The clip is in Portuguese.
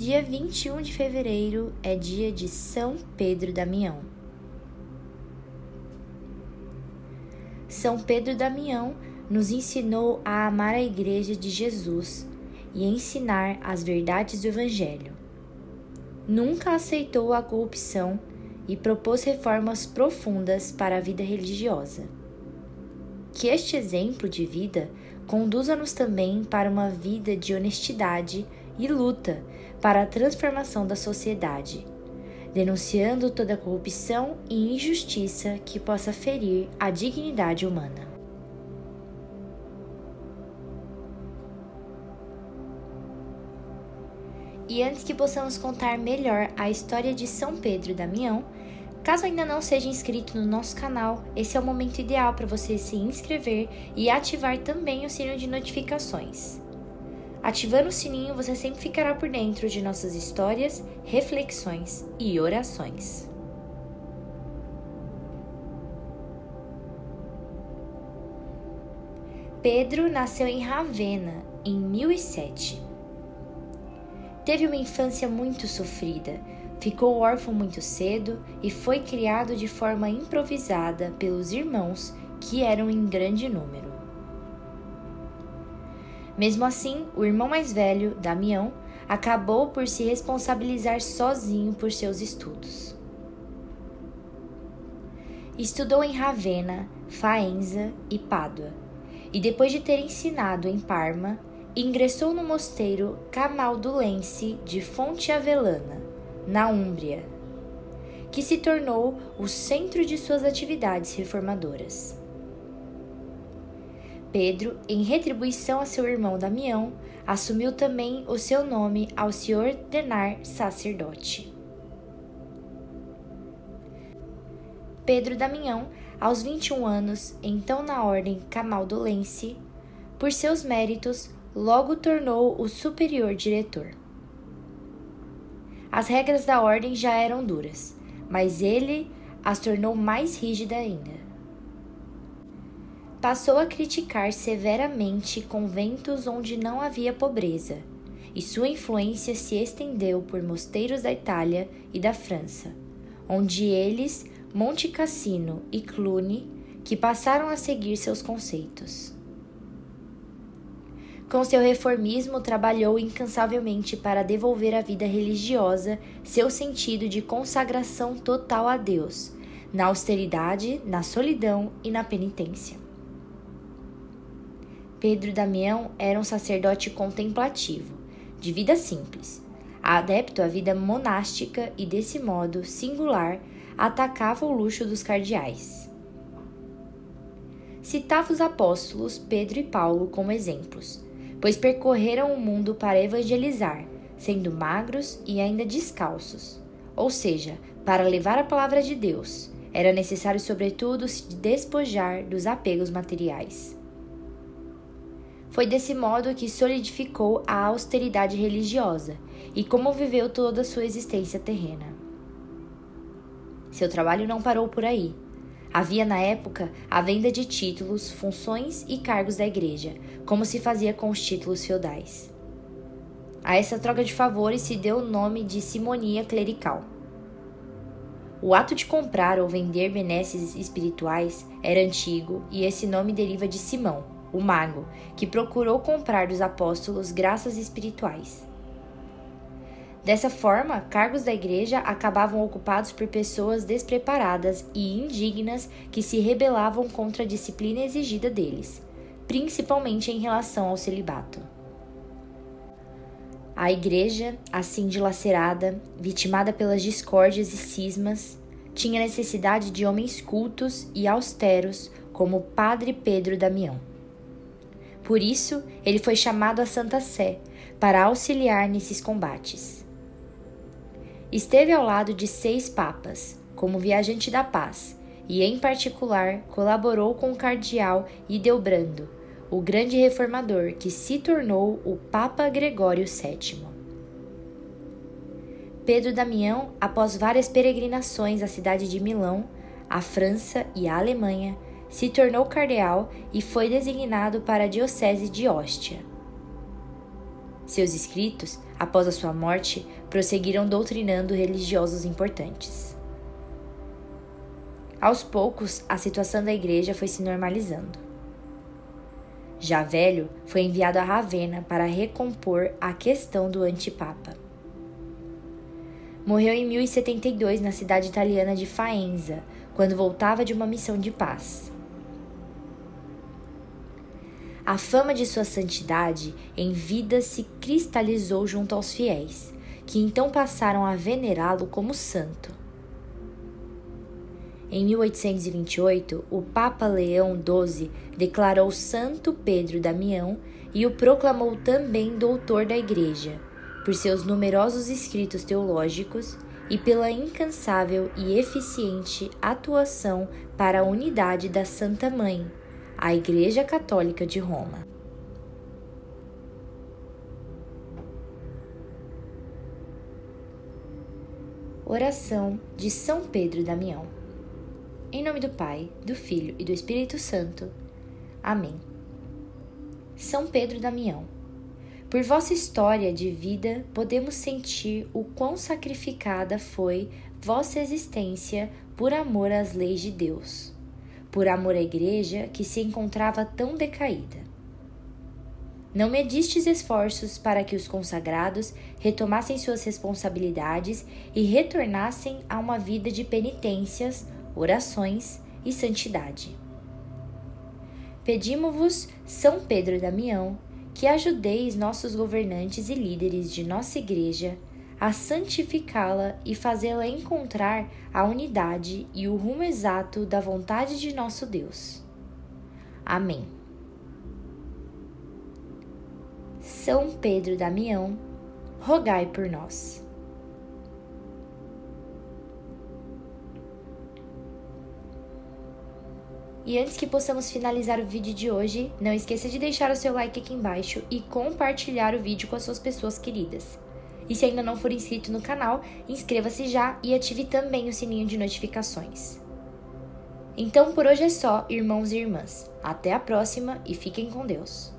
Dia 21 de fevereiro é dia de São Pedro Damião. São Pedro Damião nos ensinou a amar a Igreja de Jesus e ensinar as verdades do Evangelho. Nunca aceitou a corrupção e propôs reformas profundas para a vida religiosa. Que este exemplo de vida conduza-nos também para uma vida de honestidade e luta para a transformação da sociedade, denunciando toda corrupção e injustiça que possa ferir a dignidade humana. E antes que possamos contar melhor a história de São Pedro Damião, caso ainda não seja inscrito no nosso canal, esse é o momento ideal para você se inscrever e ativar também o sino de notificações. Ativando o sininho, você sempre ficará por dentro de nossas histórias, reflexões e orações. Pedro nasceu em Ravenna, em 1007. Teve uma infância muito sofrida, ficou órfão muito cedo e foi criado de forma improvisada pelos irmãos, que eram em grande número. Mesmo assim, o irmão mais velho, Damião, acabou por se responsabilizar sozinho por seus estudos. Estudou em Ravenna, Faenza e Pádua, e depois de ter ensinado em Parma, ingressou no mosteiro camaldulense de Fonte Avellana, na Úmbria, que se tornou o centro de suas atividades reformadoras. Pedro, em retribuição a seu irmão Damião, assumiu também o seu nome ao se ordenar sacerdote. Pedro Damião, aos 21 anos, então na ordem camaldulense, por seus méritos, logo tornou o superior diretor. As regras da ordem já eram duras, mas ele as tornou mais rígidas ainda. Passou a criticar severamente conventos onde não havia pobreza, e sua influência se estendeu por mosteiros da Itália e da França, onde eles, Monte Cassino e Cluny, que passaram a seguir seus conceitos. Com seu reformismo, trabalhou incansavelmente para devolver à vida religiosa seu sentido de consagração total a Deus, na austeridade, na solidão e na penitência. Pedro Damião era um sacerdote contemplativo, de vida simples, adepto à vida monástica e, desse modo singular, atacava o luxo dos cardeais. Citava os apóstolos Pedro e Paulo como exemplos, pois percorreram o mundo para evangelizar, sendo magros e ainda descalços, ou seja, para levar a palavra de Deus, era necessário sobretudo se despojar dos apegos materiais. Foi desse modo que solidificou a austeridade religiosa e como viveu toda a sua existência terrena. Seu trabalho não parou por aí. Havia na época a venda de títulos, funções e cargos da igreja, como se fazia com os títulos feudais. A essa troca de favores se deu o nome de simonia clerical. O ato de comprar ou vender benesses espirituais era antigo e esse nome deriva de Simão, o mago, que procurou comprar dos apóstolos graças espirituais. Dessa forma, cargos da igreja acabavam ocupados por pessoas despreparadas e indignas que se rebelavam contra a disciplina exigida deles, principalmente em relação ao celibato. A igreja, assim dilacerada, vitimada pelas discórdias e cismas, tinha necessidade de homens cultos e austeros como o Padre Pedro Damião. Por isso, ele foi chamado à Santa Sé para auxiliar nesses combates. Esteve ao lado de 6 papas, como viajante da paz, e, em particular, colaborou com o cardeal Hildebrando, o grande reformador que se tornou o Papa Gregório VII. Pedro Damião, após várias peregrinações à cidade de Milão, à França e à Alemanha, se tornou cardeal e foi designado para a diocese de Ostia. Seus escritos, após a sua morte, prosseguiram doutrinando religiosos importantes. Aos poucos, a situação da igreja foi se normalizando. Já velho, foi enviado a Ravenna para recompor a questão do antipapa. Morreu em 1072 na cidade italiana de Faenza, quando voltava de uma missão de paz. A fama de sua santidade em vida se cristalizou junto aos fiéis, que então passaram a venerá-lo como santo. Em 1828, o Papa Leão XII declarou Santo Pedro Damião e o proclamou também doutor da Igreja, por seus numerosos escritos teológicos e pela incansável e eficiente atuação para a unidade da Santa Mãe, a Igreja Católica de Roma. Oração de São Pedro Damião. Em nome do Pai, do Filho e do Espírito Santo. Amém. São Pedro Damião, por vossa história de vida, podemos sentir o quão sacrificada foi vossa existência por amor às leis de Deus, por amor à Igreja que se encontrava tão decaída. Não medistes esforços para que os consagrados retomassem suas responsabilidades e retornassem a uma vida de penitências, orações e santidade. Pedimo-vos, São Pedro Damião, que ajudeis nossos governantes e líderes de nossa Igreja a santificá-la e fazê-la encontrar a unidade e o rumo exato da vontade de nosso Deus. Amém. São Pedro Damião, rogai por nós. E antes que possamos finalizar o vídeo de hoje, não esqueça de deixar o seu like aqui embaixo e compartilhar o vídeo com as suas pessoas queridas. E se ainda não for inscrito no canal, inscreva-se já e ative também o sininho de notificações. Então por hoje é só, irmãos e irmãs. Até a próxima e fiquem com Deus.